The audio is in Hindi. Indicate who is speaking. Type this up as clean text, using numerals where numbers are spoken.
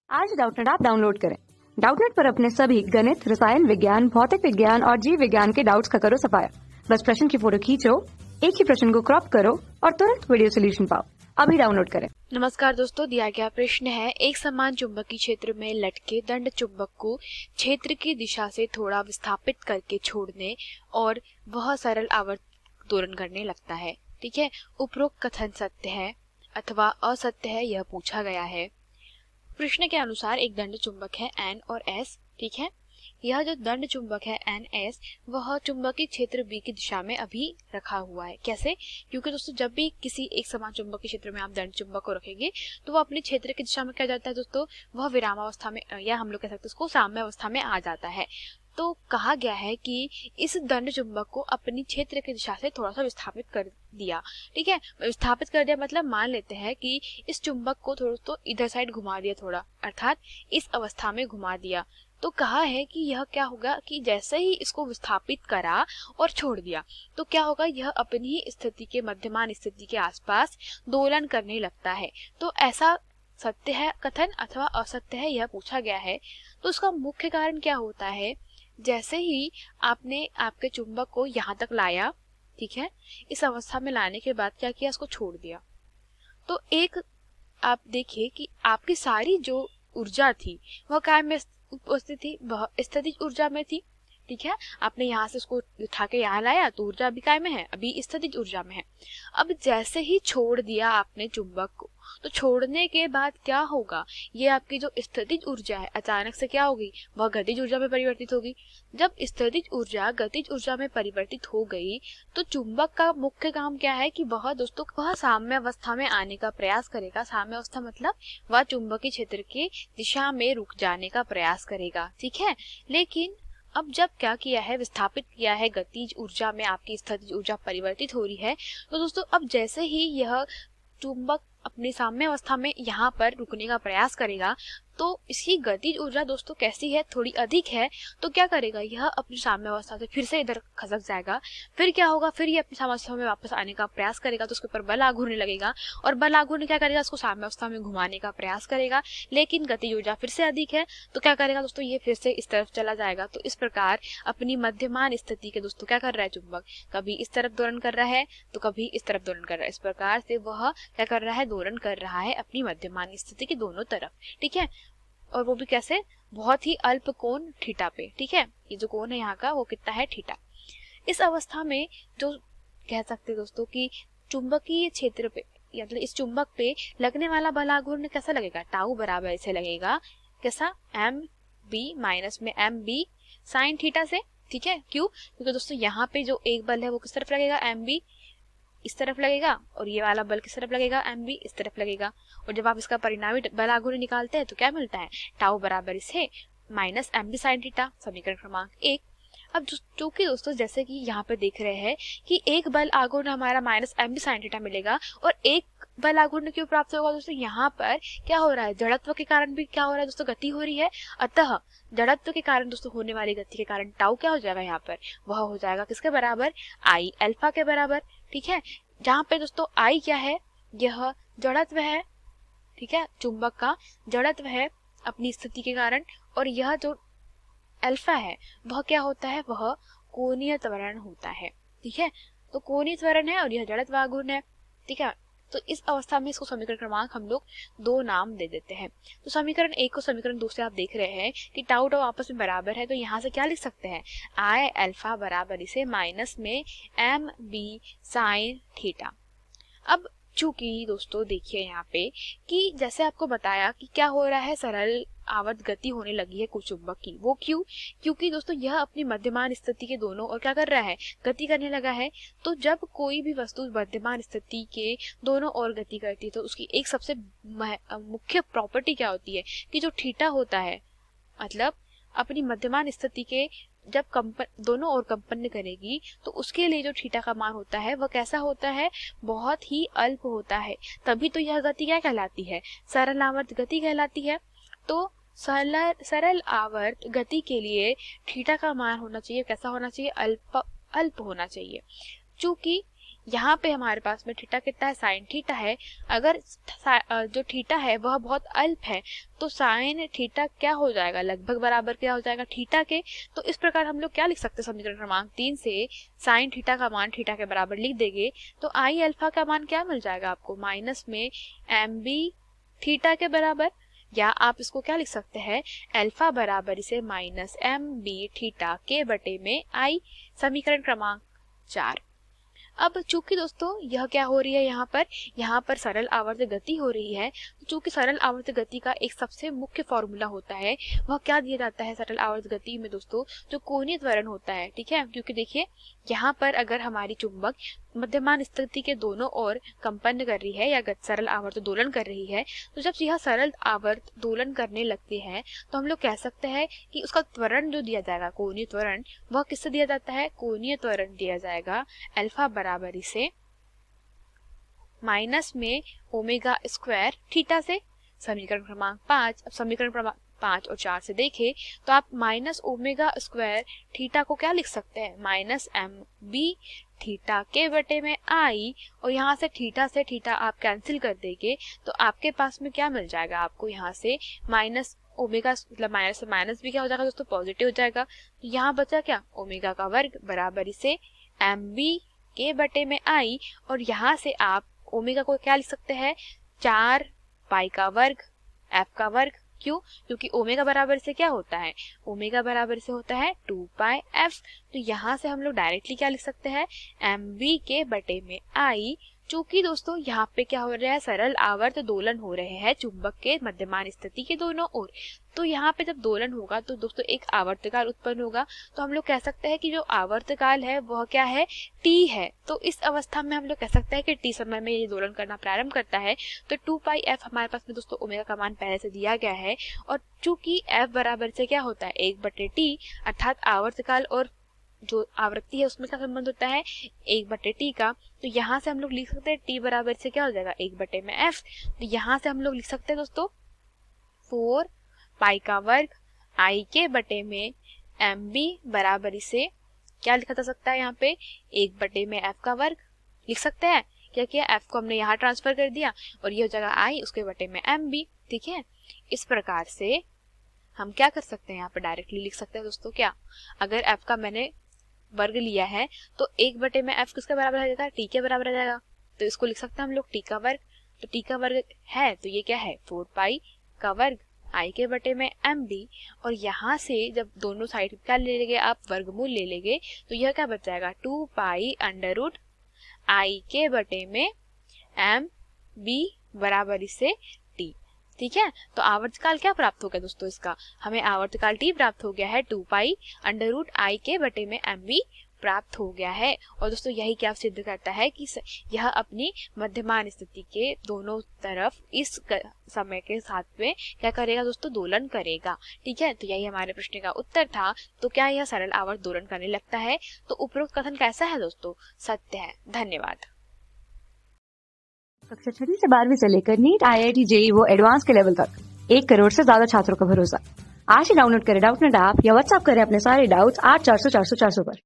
Speaker 1: आज डाउटनेट ऐप डाउनलोड करें। डाउटनेट पर अपने सभी गणित, रसायन विज्ञान, भौतिक विज्ञान और जीव विज्ञान के डाउट्स का करो सफाया। बस प्रश्न की फोटो खींचो, एक ही प्रश्न को क्रॉप करो और तुरंत वीडियो सोल्यूशन पाओ। अभी डाउनलोड करें।
Speaker 2: नमस्कार दोस्तों, दिया गया प्रश्न है, एक समान चुंबकीय क्षेत्र में लटके दंड चुंबक को क्षेत्र की दिशा से थोड़ा विस्थापित करके छोड़ने और वह सरल आवर्त दोलन करने लगता है। ठीक है, उपरोक्त कथन सत्य है अथवा असत्य है, यह पूछा गया है। प्रश्न के अनुसार एक दंड चुंबक है N और S। ठीक है, यह जो दंड चुंबक है NS वह चुंबकीय क्षेत्र B की दिशा में अभी रखा हुआ है। कैसे? क्योंकि दोस्तों जब भी किसी एक समान चुंबकीय क्षेत्र में आप दंड चुंबक को रखेंगे तो वह अपने क्षेत्र की दिशा में क्या जाता है दोस्तों, वह विरामावस्था में, या हम लोग कह सकते हैं उसको साम्य अवस्था में आ जाता है। तो कहा गया है कि इस दंड चुंबक को अपनी क्षेत्र की दिशा से थोड़ा सा विस्थापित कर दिया। ठीक है, विस्थापित कर दिया मतलब मान लेते हैं कि इस चुंबक को थोड़ा तो इधर साइड घुमा दिया, थोड़ा अर्थात इस अवस्था में घुमा दिया। तो कहा है कि यह क्या होगा कि जैसे ही इसको विस्थापित करा और छोड़ दिया तो क्या होगा, यह अपनी ही स्थिति के मध्यमान स्थिति के आसपास दोलन करने लगता है। तो ऐसा सत्य है कथन अथवा असत्य है, यह पूछा गया है। तो उसका मुख्य कारण क्या होता है, जैसे ही आपने आपके चुंबक को यहाँ तक लाया, ठीक है, इस अवस्था में लाने के बाद क्या किया, इसको छोड़ दिया, तो एक आप देखिए कि आपकी सारी जो ऊर्जा थी वह काय में उपस्थित थी, वह स्थितिज ऊर्जा में थी। ठीक है, आपने यहाँ से उसको उठा के यहाँ लाया तो ऊर्जा अभी काय में है, अभी स्थितिज ऊर्जा में है। अब जैसे ही छोड़ दिया आपने चुंबक को, तो छोड़ने के बाद क्या होगा, ये आपकी जो स्थितिज ऊर्जा है अचानक से क्या होगी, वह गतिज ऊर्जा में परिवर्तित होगी। जब स्थितिज ऊर्जा गतिज ऊर्जा में परिवर्तित हो गई तो चुंबक का मुख्य काम क्या है कि वह दोस्तों वह साम्य अवस्था में आने का प्रयास करेगा। साम्य अवस्था मतलब वह चुंबकीय क्षेत्र की दिशा में रुक जाने का प्रयास करेगा। ठीक है, लेकिन अब जब क्या किया है, विस्थापित किया है गतिज ऊर्जा में, आपकी स्थितिज ऊर्जा परिवर्तित हो रही है, तो दोस्तों अब जैसे ही यह चुंबक अपनी साम्य अवस्था में यहाँ पर रुकने का प्रयास करेगा तो इसकी गतिज ऊर्जा दोस्तों कैसी है, थोड़ी अधिक है। तो क्या करेगा, यह अपनी साम्य अवस्था से फिर से इधर खसक जाएगा। फिर क्या होगा, फिर ये अपनी साम्य अवस्था में वापस आने का प्रयास करेगा तो उसके ऊपर बल लागू होने लगेगा और बल लागू होने क्या करेगा, उसको साम्य अवस्था में घुमाने का प्रयास करेगा। लेकिन गतिज ऊर्जा फिर से अधिक है तो क्या करेगा दोस्तों, ये फिर से इस तरफ चला जाएगा। तो इस प्रकार अपनी मध्यमान स्थिति के दोस्तों क्या कर रहा है चुंबक, कभी इस तरफ दोलन कर रहा है तो कभी इस तरफ दोलन कर रहा है। इस प्रकार से वह क्या कर रहा है, दोलन कर रहा है अपनी मध्यमान स्थिति के दोनों तरफ। ठीक है, और वो भी कैसे, बहुत ही अल्प कोण थीटा पे। ठीक है, ये जो कोण है यहाँ का वो कितना है, थीटा। इस अवस्था में जो कह सकते हैं दोस्तों कि चुंबकीय क्षेत्र पे मतलब इस चुंबक पे लगने वाला बल आघूर्ण कैसा लगेगा, टाउ बराबर इसे लगेगा कैसा, एम बी माइनस में एम बी साइन थीटा से। ठीक है, क्यों, क्योंकि दोस्तों यहाँ पे जो एक बल है वो किस तरफ लगेगा, एम बी इस तरफ लगेगा और ये वाला बल किस तरफ लगेगा, एम बी इस तरफ लगेगा। और जब आप इसका परिणामी बल आघूर्ण निकालते हैं तो क्या मिलता है, टाउ बराबर इसे minus M B sine theta, समीकरण क्रमांक 1। अब चूंकि दोस्तों जैसे कि यहाँ पे देख रहे हैं कि एक बल आघूर्ण हमारा minus M B sine theta मिलेगा और एक बल आघूर्ण क्यों प्राप्त होगा दोस्तों, यहाँ पर क्या हो रहा है, जड़त्व के कारण भी क्या हो रहा है दोस्तों, गति हो रही है। अतः जड़त्व के कारण दोस्तों होने वाली गति के कारण टाउ क्या हो जाएगा, यहाँ पर वह हो जाएगा किसके बराबर, आई अल्फा के बराबर। ठीक है, जहाँ पे दोस्तों आई क्या है, यह जड़त्व है। ठीक है, चुंबक का जड़त्व है अपनी स्थिति के कारण, और यह जो अल्फा है वह क्या होता है, वह कोणीय त्वरण होता है। ठीक है, तो कोणीय त्वरण है और यह जड़त्व आघूर्ण है। ठीक है, तो इस अवस्था में इसको समीकरण क्रमांक हम लोग 2 नाम दे देते हैं। तो समीकरण 1 को समीकरण 2 से आप देख रहे हैं कि टाउ टाउ आपस में बराबर है, तो यहाँ से क्या लिख सकते हैं, आई अल्फा बराबर इसे माइनस में एम बी साइन थीटा। अब चूंकि दोस्तों देखिए यहाँ पे कि जैसे आपको बताया कि क्या हो रहा है, सरल आवर्त गति होने लगी है कुछ चुंबक की। वो क्यों, क्योंकि दोस्तों यह अपनी मध्यमान स्थिति के दोनों और क्या कर रहा है, गति करने लगा है। तो जब कोई भी वस्तु मध्यमान स्थिति के दोनों ओर गति करती है तो उसकी एक सबसे मुख्य प्रॉपर्टी क्या होती है कि जो थीटा होता है, मतलब अपनी मध्यमान स्थिति के जब कंपन दोनों ओर कंपन करेगी तो उसके लिए जो थीटा का मान होता है वह कैसा होता है, बहुत ही अल्प होता है। तभी तो यह गति क्या कहलाती है, सरल आवर्त गति कहलाती है। तो सरल आवर्त गति के लिए थीटा का मान होना चाहिए कैसा होना चाहिए, अल्प होना चाहिए। चूंकि यहाँ पे हमारे पास में थीटा कितना है, साइन थीटा है। अगर जो थीटा है वह बहुत अल्प है तो साइन थीटा क्या हो जाएगा, लगभग बराबर क्या हो जाएगा थीटा के। तो इस प्रकार हम लोग क्या लिख सकते हैं, समीकरण क्रमांक 3 से साइन थीटा का मान थीटा के बराबर लिख देंगे तो आई अल्फा का मान क्या मिल जाएगा आपको, माइनस में एम बी थीटा के बराबर, या आप इसको क्या लिख सकते हैं, अल्फा बराबर इसे माइनस एम बी थीटा के बटे में आई, समीकरण क्रमांक 4। अब चूंकि दोस्तों यह क्या हो रही है, यहाँ पर सरल आवर्त गति हो रही है। तो चूंकि सरल आवर्त गति का एक सबसे मुख्य फॉर्मूला होता है, वह क्या दिया जाता है सरल आवर्त गति में दोस्तों, जो कोणीय त्वरण होता है, ठीक है। क्योंकि देखिए यहाँ पर अगर हमारी चुंबक मध्यमान स्थिति के दोनों ओर कंपन कर रही है या सरल आवर्त दोलन कर रही है, तो जब यह सरल आवर्त दोलन करने लगती है तो हम लोग कह सकते हैं कि उसका त्वरण जो दिया जाएगा, कोणीय त्वरण, वह किससे दिया जाता है, कोणीय त्वरण दिया जाएगा अल्फा बराबर इसे माइनस में ओमेगा स्क्वायर थीटा से, समीकरण क्रमांक 5। अब समीकरण क्रमांक 5 और 4 से देखें तो आप माइनस ओमेगा स्क्वायर थीटा को क्या लिख सकते हैं, माइनस एम बी थीटा के बटे में आई, और यहाँ से थीटा आप कैंसिल कर देंगे तो आपके पास में क्या मिल जाएगा, आपको यहाँ से माइनस ओमेगा, मतलब माइनस से माइनस भी क्या हो जाएगा दोस्तों, पॉजिटिव हो जाएगा। तो यहाँ बचा क्या, ओमेगा का वर्ग बराबर इसे एम बी के बटे में आई, और यहाँ से आप ओमेगा को क्या लिख सकते हैं, 4 पाई का वर्ग एफ का वर्ग। क्यों, क्योंकि ओमेगा बराबर से क्या होता है, ओमेगा बराबर से होता है 2 पाई एफ। तो यहाँ से हम लोग डायरेक्टली क्या लिख सकते हैं, एम बी के बटे में आई। चूंकि दोस्तों यहाँ पे क्या हो रहा है, सरल आवर्त दोलन हो रहे हैं चुंबक के मध्यमान स्थिति के दोनों ओर। तो यहाँ पे जब दोलन होगा तो दोस्तों एक आवर्तकाल उत्पन्न होगा। तो हम लोग कह सकते हैं कि जो आवर्तकाल है वह क्या है, टी है। तो इस अवस्था में हम लोग कह सकते हैं कि टी समय में ये दोलन करना प्रारंभ करता है। तो 2 पाई एफ हमारे पास में दोस्तों ओमेगा का मान पहले से दिया गया है, और चूंकि एफ बराबर से क्या होता है 1/t, अर्थात आवर्तकाल और जो आवृत्ति है उसमें क्या संबंध होता है, 1/t का। तो यहाँ से हम लोग लिख सकते हैं t बराबर से क्या हो जाएगा, 1 में f। तो यहाँ से हम लोग लिख सकते हैं दोस्तों 4 पाई का वर्ग i के बटे में एम बी बराबर इसे क्या लिखा जा सकता है, यहाँ पे 1 में f का वर्ग लिख सकते हैं। क्या किया, f को हमने यहाँ ट्रांसफर कर दिया और ये हो जाएगा i उसके बटे में एम बी, ठीक है। इस प्रकार से हम क्या कर सकते हैं, यहाँ पे डायरेक्टली लिख सकते हैं दोस्तों, क्या, अगर f का मैंने वर्ग लिया है तो 1 में f किसके बराबर आ जाएगा, t के बराबर आ जाएगा। तो इसको लिख सकते हैं हम लोग t का वर्ग। तो t का वर्ग है तो ये क्या है, 4 पाई का वर्ग i के बटे में एम बी, और यहाँ से जब दोनों साइड क्या ले लेंगे आप, वर्गमूल ले लेंगे, तो यह क्या बच जाएगा, 2 पाई अंडर रूट i के बटे में एम बी बराबर इसे t, ठीक है। तो आवर्तकाल क्या प्राप्त हो गया दोस्तों, इसका हमें आवर्तकाल t प्राप्त हो गया है, 2 पाई अंडर रूट आई के बटे में एम बी प्राप्त हो गया है। और दोस्तों यही क्या सिद्ध करता है कि यह अपनी मध्यमान स्थिति के दोनों तरफ इस समय के साथ में क्या करेगा दोस्तों, दोलन करेगा, ठीक है। तो यही हमारे प्रश्न का उत्तर था। तो क्या यह सरल आवर्त दोलन करने लगता है, तो उपरोक्त कथन कैसा है दोस्तों, सत्य है। धन्यवाद।
Speaker 1: कक्षा 6 से 12वीं से लेकर नीट, IIT, JEE वो एडवांस के लेवल तक 1 करोड़ से ज्यादा छात्रों का भरोसा। आज ही डाउनलोड करें डाउटनेट ऐप या व्हाट्सएप करें अपने सारे डाउट्स 8400 400 400 पर।